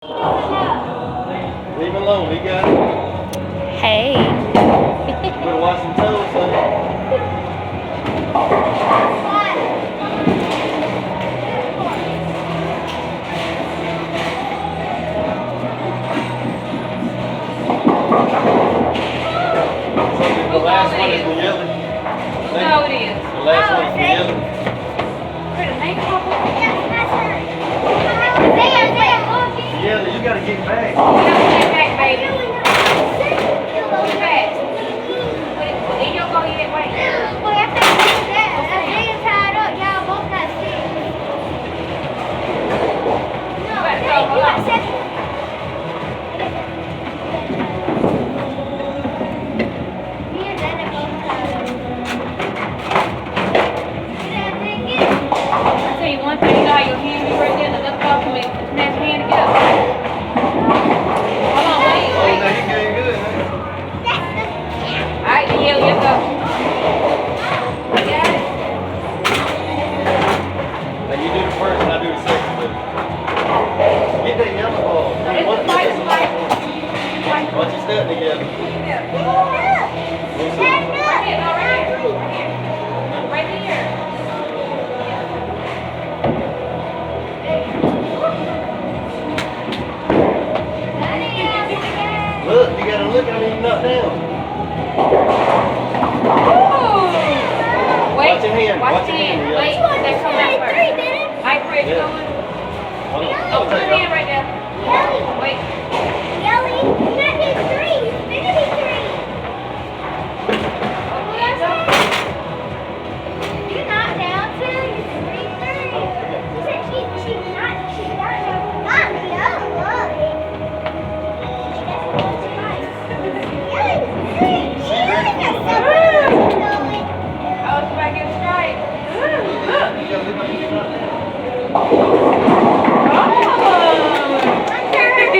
Leave him alone, he got it. Hey. Better wash some toes, son. The last one is the yellow. No, it is. The last one is the yellow. Yeah, you gotta get back. You gotta get back, baby. Get back. And you'll go get it, wait. I'll tell you one thing, you know how your hand be right there, and the left off and snap your hand together. Hold on, wait. Oh, now you getting good, huh? Alright, then you go. Got it? Now you do the first and I do the second, but get that yellow ball. It's the white spike. Watch your step together. Right here, no, right here. Right here. Look, you gotta look at me, not down. Wait, Watch your hand, watch your hand, yeah. Wait, that come out first. Alright, Fred, you going? Hold on. Oh, put your hand right there. Wait. Oh, it's back in stride.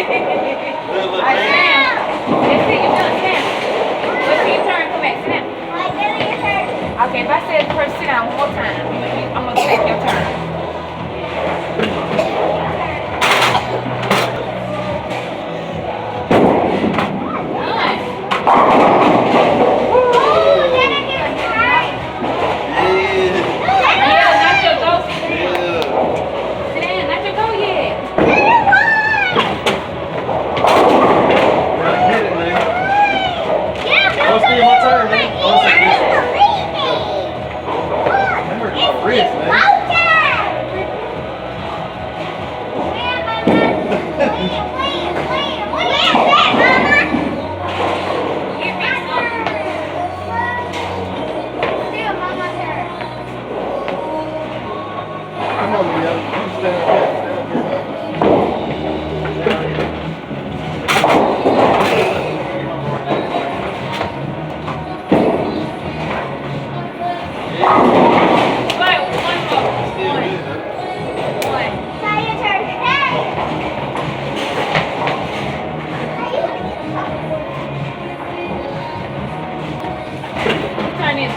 Alright, sit down. That's it, you're done. Sit down. Wait till your turn. Come back. Sit down. Okay, if I said first sit down one more time, I'm gonna take your turn. Yeah, not your go. Sit down. Sit down. Not your go yet. Get it, man. Oh, it's still my turn, man. Oh, it's Remember my wrist, man. Give me some. Come on, Miguel. You stand up here. Wait, one more. Still One. good, huh? One. Turn this.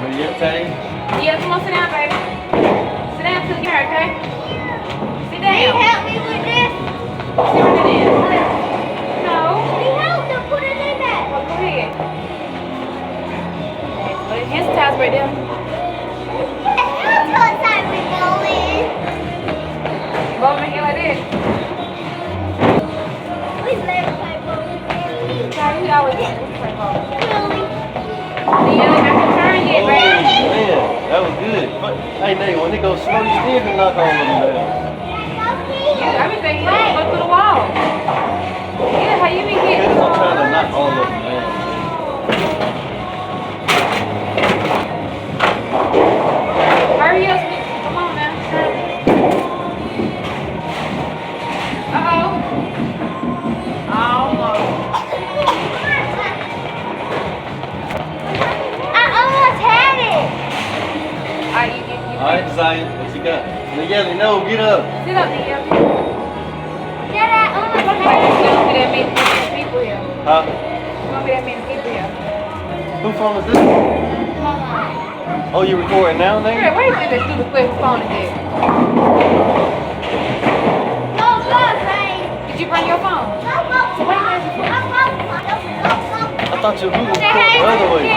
Will you take? Yeah, come on, sit down, baby. Sit down till you hear, okay? Sit down. Sit right in. No. Well, go ahead. Put his hands towels right there. Both make it like this. Sorry, we always do. Play ball. The yellow have to turn Oh, yet, baby. man. That was good. But, hey, Nate, when it goes slow, you still can knock all of them down. Yeah, I been thinking you go through the wall. Yeah, how you been getting Because through I'm the trying to wall? knock all of them down. Hurry up, Snoop. Come on now. Uh-oh. Almost. Alright, you. All right, Zion, what you got? Miguel, no, get up. Sit up, Nia. Like, you don't be that many people here. Huh? You don't be that many people here. Whose phone is this? Oh, you recording now, Nate? Wait a minute, that stupid flip phone is there. your phone. So why you answer your phone? I thought your Google was the other way.